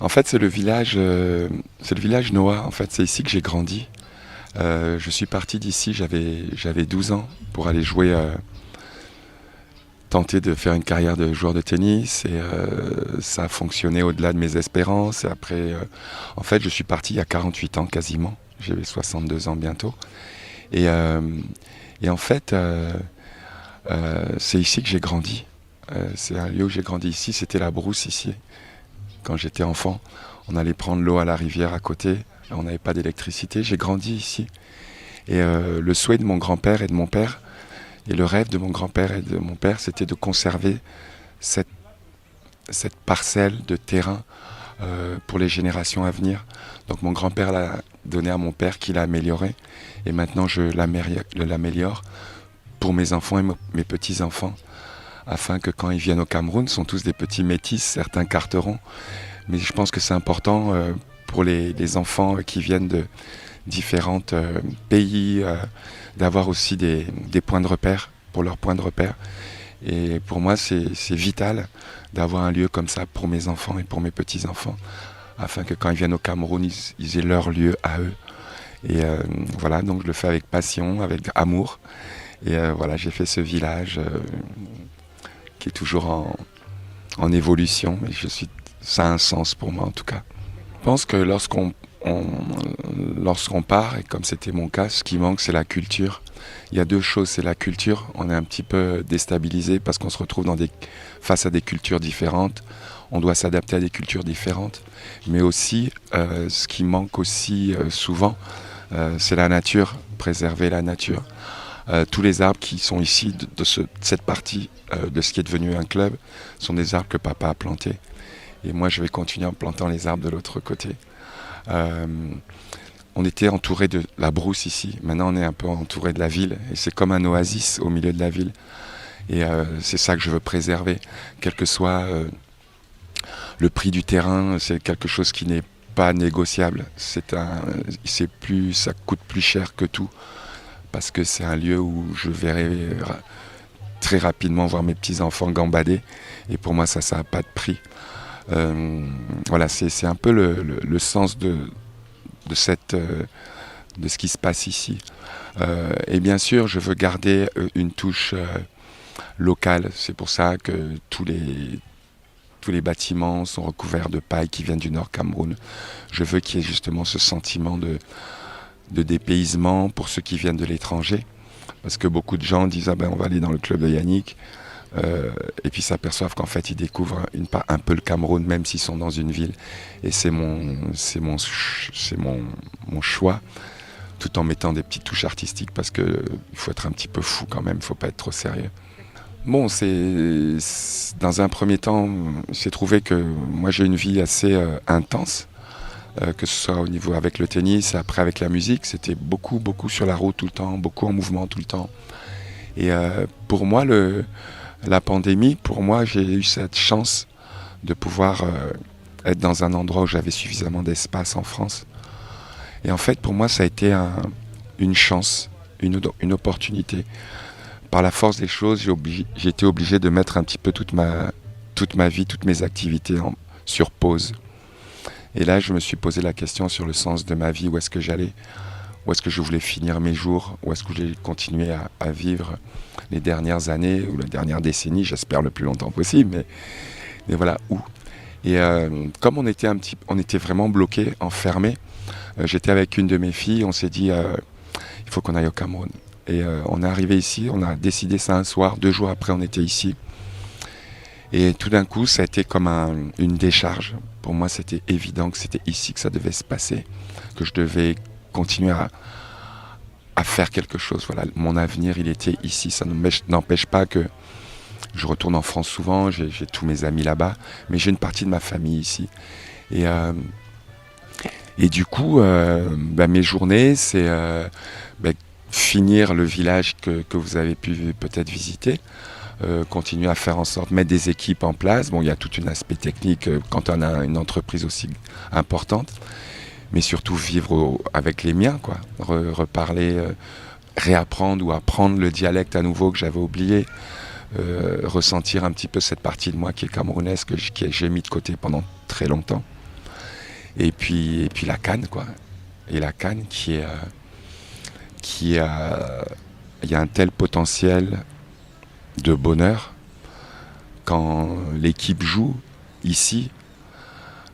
En fait, c'est le village Noah. En fait, c'est ici que j'ai grandi. Je suis parti d'ici, j'avais 12 ans pour aller jouer, tenter de faire une carrière de joueur de tennis. Et ça a fonctionné au-delà de mes espérances. Et après, en fait, je suis parti il y a 48 ans quasiment. J'avais 62 ans bientôt. Et, euh, et en fait, c'est ici que j'ai grandi. C'est un lieu où j'ai grandi ici. C'était la brousse ici. Quand j'étais enfant, on allait prendre l'eau à la rivière à côté. On n'avait pas d'électricité. J'ai grandi ici. Et le souhait de mon grand-père et de mon père, et le rêve de mon grand-père et de mon père, c'était de conserver cette, cette parcelle de terrain pour les générations à venir. Donc mon grand-père l'a donné à mon père qui l'a amélioré. Et maintenant je l'améliore pour mes enfants et mes petits-enfants. Afin que quand ils viennent au Cameroun, ce sont tous des petits métis, certains carteront. Mais je pense que c'est important pour les enfants qui viennent de différents pays, d'avoir aussi des points de repère pour leurs points de repère. Et pour moi, c'est vital d'avoir un lieu comme ça pour mes enfants et pour mes petits-enfants, afin que quand ils viennent au Cameroun, ils aient leur lieu à eux. Et voilà, donc je le fais avec passion, avec amour. Et voilà, j'ai fait ce village qui est toujours en évolution. Et ça a un sens pour moi en tout cas. Je pense que lorsqu'on part, et comme c'était mon cas, ce qui manque, c'est la culture. Il y a deux choses, c'est la culture. On est un petit peu déstabilisé parce qu'on se retrouve face à des cultures différentes. On doit s'adapter à des cultures différentes. Mais aussi, ce qui manque aussi souvent, c'est la nature, préserver la nature. Tous les arbres qui sont ici, de cette partie de ce qui est devenu un club, sont des arbres que papa a plantés. Et moi, je vais continuer en plantant les arbres de l'autre côté. Euh, on était entouré de la brousse ici. Maintenant, on est un peu entouré de la ville. Et c'est comme un oasis au milieu de la ville. Et c'est ça que je veux préserver. Quel que soit le prix du terrain, c'est quelque chose qui n'est pas négociable. Ça coûte plus cher que tout. Parce que c'est un lieu où je verrai très rapidement voir mes petits-enfants gambader. Et pour moi, ça n'a pas de prix. Voilà, c'est un peu le sens de de ce qui se passe ici. Et bien sûr, je veux garder une touche locale. C'est pour ça que tous les bâtiments sont recouverts de paille qui viennent du Nord Cameroun. Je veux qu'il y ait justement ce sentiment de dépaysement pour ceux qui viennent de l'étranger. Parce que beaucoup de gens disent ah ben on va aller dans le club de Yannick. Et puis s'aperçoivent qu'en fait ils découvrent un peu le Cameroun même s'ils sont dans une ville. Et mon choix, tout en mettant des petites touches artistiques parce que il faut être un petit peu fou quand même, il faut pas être trop sérieux. Bon, dans un premier temps, j'ai trouvé que moi j'ai une vie assez intense, que ce soit au niveau avec le tennis, après avec la musique, c'était beaucoup sur la route tout le temps, beaucoup en mouvement tout le temps. Et pour moi, la pandémie, pour moi, j'ai eu cette chance de pouvoir être dans un endroit où j'avais suffisamment d'espace en France. Et en fait, pour moi, ça a été une chance, une opportunité. Par la force des choses, j'ai été obligé de mettre un petit peu toute ma vie, toutes mes activités sur pause. Et là, je me suis posé la question sur le sens de ma vie, où est-ce que j'allais, où est-ce que je voulais finir mes jours, où est-ce que je voulais continuer à vivre les dernières années ou les dernières décennies, j'espère le plus longtemps possible, mais voilà où. Et comme on était vraiment bloqués, enfermés, j'étais avec une de mes filles, on s'est dit il faut qu'on aille au Cameroun. Et on est arrivé ici, on a décidé ça un soir, 2 jours après on était ici. Et tout d'un coup, ça a été comme une décharge. Pour moi, c'était évident que c'était ici que ça devait se passer, que je devais continuer à faire quelque chose. Voilà, mon avenir, il était ici. Ça n'empêche pas que je retourne en France souvent, j'ai tous mes amis là-bas, mais j'ai une partie de ma famille ici. Et, euh, et du coup, mes journées, c'est finir le village que vous avez pu peut-être visiter, continuer à faire en sorte, mettre des équipes en place. Bon, il y a tout un aspect technique quand on a une entreprise aussi importante, mais surtout vivre avec les miens, quoi. Reparler, réapprendre ou apprendre le dialecte à nouveau que j'avais oublié, ressentir un petit peu cette partie de moi qui est camerounaise que j'ai mis de côté pendant très longtemps. Et puis la canne, quoi. Et la canne qui a, il y a un tel potentiel de bonheur quand l'équipe joue ici,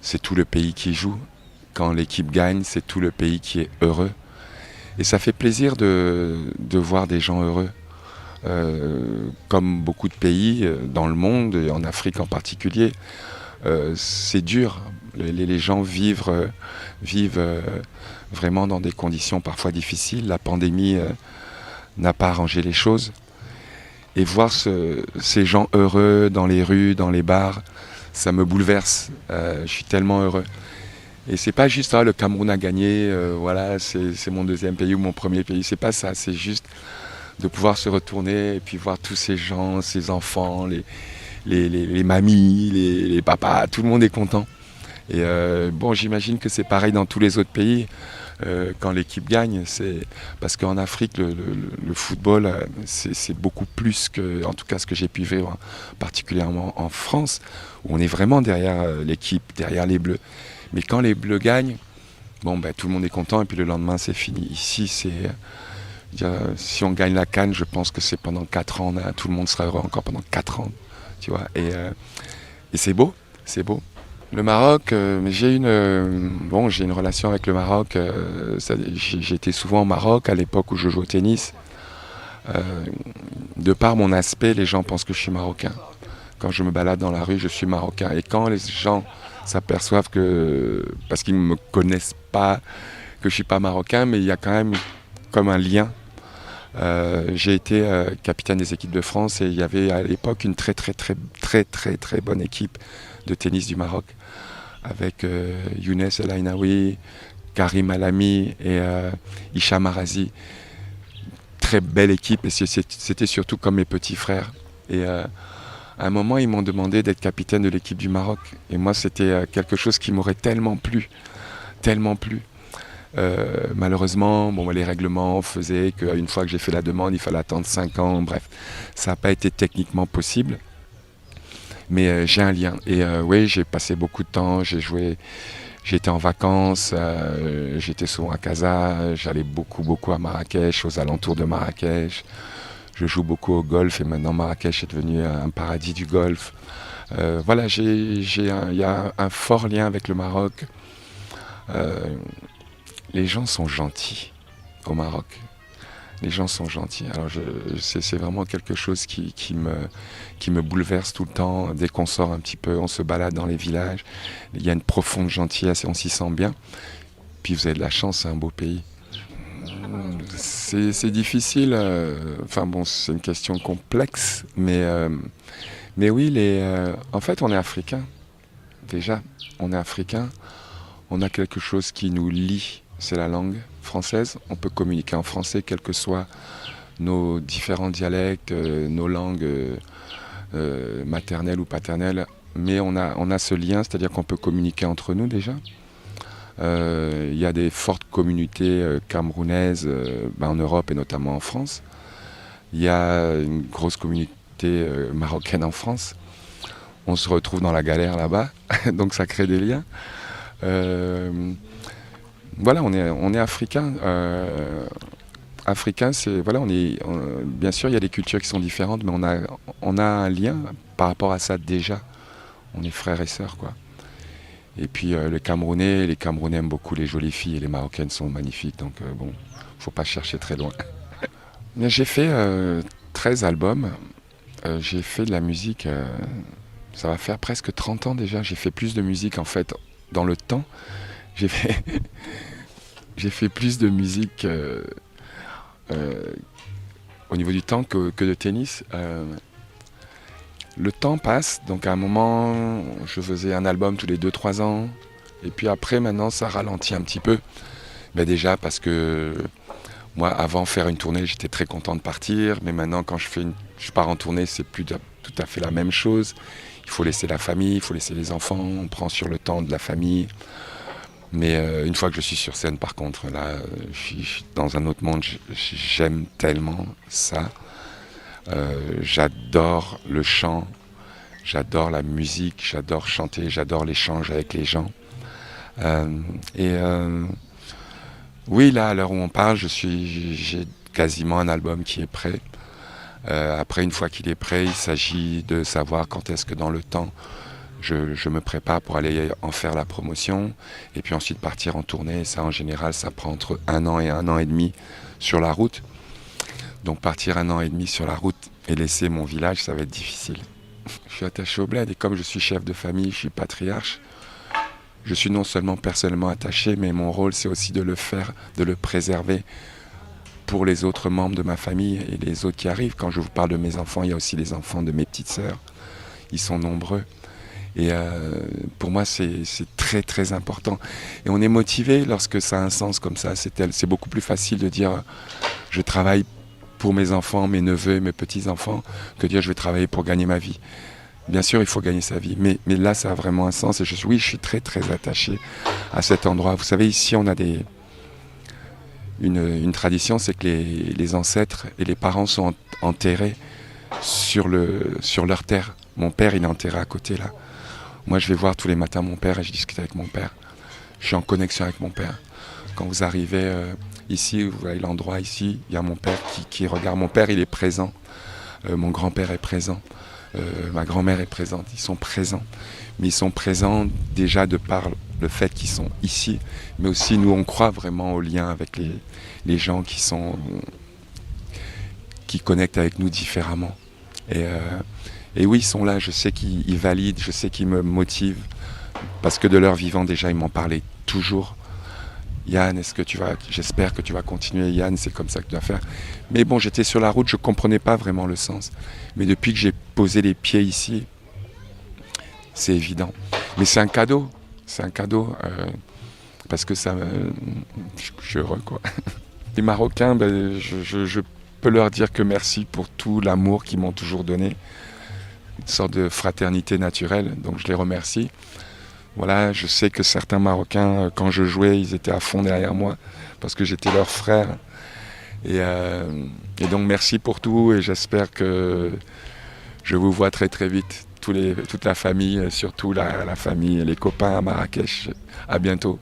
c'est tout le pays qui joue. Quand l'équipe gagne, c'est tout le pays qui est heureux. Et ça fait plaisir de voir des gens heureux. Comme beaucoup de pays dans le monde, et en Afrique en particulier, c'est dur. Les gens vivent vraiment dans des conditions parfois difficiles. La pandémie n'a pas arrangé les choses. Et voir ces gens heureux dans les rues, dans les bars, ça me bouleverse. Je suis tellement heureux. Et c'est pas juste le Cameroun a gagné, voilà, c'est mon deuxième pays ou mon premier pays. C'est pas ça. C'est juste de pouvoir se retourner et puis voir tous ces gens, ces enfants, les mamies, les papas, tout le monde est content. Et bon, j'imagine que c'est pareil dans tous les autres pays. Quand l'équipe gagne, c'est parce qu'en Afrique, le football, c'est beaucoup plus que, en tout cas, ce que j'ai pu vivre, particulièrement en France, où on est vraiment derrière l'équipe, derrière les Bleus. Mais quand les Bleus gagnent, bon, ben, tout le monde est content et puis le lendemain, c'est fini. Ici, si on gagne la CAN, je pense que c'est pendant 4 ans, tout le monde sera heureux encore pendant 4 ans, tu vois. Et c'est beau, c'est beau. Le Maroc, j'ai une relation avec le Maroc. J'étais souvent au Maroc à l'époque où je jouais au tennis. De par mon aspect, les gens pensent que je suis marocain. Quand je me balade dans la rue, je suis marocain. Et quand les gens s'aperçoivent parce qu'ils ne me connaissent pas, que je ne suis pas marocain, mais il y a quand même comme un lien. J'ai été capitaine des équipes de France et il y avait à l'époque une très très très très très très bonne équipe de tennis du Maroc avec Younes El Ainaoui, Karim Alami et Hicham Arazi. Très belle équipe et c'était surtout comme mes petits frères. Et à un moment, ils m'ont demandé d'être capitaine de l'équipe du Maroc. Et moi, c'était quelque chose qui m'aurait tellement plu, tellement plu. Malheureusement, les règlements faisaient qu'une fois que j'ai fait la demande, il fallait attendre 5 ans. Bref, ça n'a pas été techniquement possible. Mais j'ai un lien. Et oui, j'ai passé beaucoup de temps, j'étais en vacances, j'étais souvent à Casa, j'allais beaucoup à Marrakech, aux alentours de Marrakech. Je joue beaucoup au golf et maintenant Marrakech est devenu un paradis du golf. Voilà, il y a un fort lien avec le Maroc. Les gens sont gentils au Maroc. Les gens sont gentils. Alors c'est vraiment quelque chose qui me bouleverse tout le temps. Dès qu'on sort un petit peu, on se balade dans les villages. Il y a une profonde gentillesse et on s'y sent bien. Puis vous avez de la chance, c'est un beau pays. C'est difficile. C'est une question complexe. Mais oui, en fait, on est africain. Déjà, on est africain. On a quelque chose qui nous lie. C'est la langue française. On peut communiquer en français, quels que soient nos différents dialectes, nos langues maternelles ou paternelles. Mais on a ce lien, c'est-à-dire qu'on peut communiquer entre nous déjà. Il y a des fortes communautés camerounaises en Europe et notamment en France. Il y a une grosse communauté marocaine en France. On se retrouve dans la galère là-bas, donc ça crée des liens. Voilà, on est africain. Africain, c'est voilà, bien sûr, il y a des cultures qui sont différentes, mais on a un lien par rapport à ça déjà. On est frères et sœurs, quoi. Et puis les Camerounais aiment beaucoup les jolies filles et les Marocaines sont magnifiques, donc faut pas chercher très loin. Mais j'ai fait 13 albums. J'ai fait de la musique. Ça va faire presque 30 ans déjà. J'ai fait plus de musique en fait dans le temps. J'ai fait plus de musique au niveau du temps que de tennis. Le temps passe, donc à un moment, je faisais un album tous les 2-3 ans. Et puis après, maintenant, ça ralentit un petit peu. Mais déjà parce que moi, avant faire une tournée, j'étais très content de partir. Mais maintenant, quand je pars en tournée, c'est plus tout à fait la même chose. Il faut laisser la famille, il faut laisser les enfants. On prend sur le temps de la famille. Mais une fois que je suis sur scène, par contre, là, je suis dans un autre monde. J'aime tellement ça. J'adore le chant, j'adore la musique, j'adore chanter, j'adore l'échange avec les gens. Euh, et oui, là, à l'heure où on parle, j'ai quasiment un album qui est prêt. Après, une fois qu'il est prêt, il s'agit de savoir quand est-ce que dans le temps, je me prépare pour aller en faire la promotion et puis ensuite partir en tournée. Ça, en général, ça prend entre 1 an et 1 an et demi sur la route. Donc partir 1 an et demi sur la route et laisser mon village, ça va être difficile. Je suis attaché au bled et comme je suis chef de famille, je suis patriarche, je suis non seulement personnellement attaché, mais mon rôle c'est aussi de le faire, de le préserver pour les autres membres de ma famille et les autres qui arrivent. Quand je vous parle de mes enfants, il y a aussi les enfants de mes petites sœurs. Ils sont nombreux. Et pour moi, c'est très très important. Et on est motivé lorsque ça a un sens comme ça. C'est beaucoup plus facile de dire je travaille pour mes enfants, mes neveux, mes petits-enfants, que dire je vais travailler pour gagner ma vie. Bien sûr, il faut gagner sa vie, mais là, ça a vraiment un sens. Et oui, je suis très très attaché à cet endroit. Vous savez, ici, on a une tradition, c'est que les ancêtres et les parents sont enterrés sur leur terre. Mon père, il est enterré à côté, là. Moi, je vais voir tous les matins mon père et je discute avec mon père. Je suis en connexion avec mon père. Quand vous arrivez ici, vous voyez l'endroit ici, il y a mon père qui regarde. Mon père, il est présent. Mon grand-père est présent. Ma grand-mère est présente. Ils sont présents. Mais ils sont présents déjà de par le fait qu'ils sont ici. Mais aussi, nous, on croit vraiment au lien avec les gens qui connectent avec nous différemment. Et oui, ils sont là, je sais qu'ils valident, je sais qu'ils me motivent, parce que de leur vivant déjà, ils m'en parlaient toujours. Yann, j'espère que tu vas continuer, Yann, c'est comme ça que tu dois faire. Mais bon, j'étais sur la route, je ne comprenais pas vraiment le sens. Mais depuis que j'ai posé les pieds ici, c'est évident. Mais c'est un cadeau, parce que je suis heureux, quoi. Les Marocains, je peux leur dire que merci pour tout l'amour qu'ils m'ont toujours donné. Une sorte de fraternité naturelle, donc je les remercie. Voilà, je sais que certains Marocains, quand je jouais, ils étaient à fond derrière moi, parce que j'étais leur frère. Et donc merci pour tout, et j'espère que je vous vois très très vite, toute la famille, surtout la famille, les copains à Marrakech. À bientôt.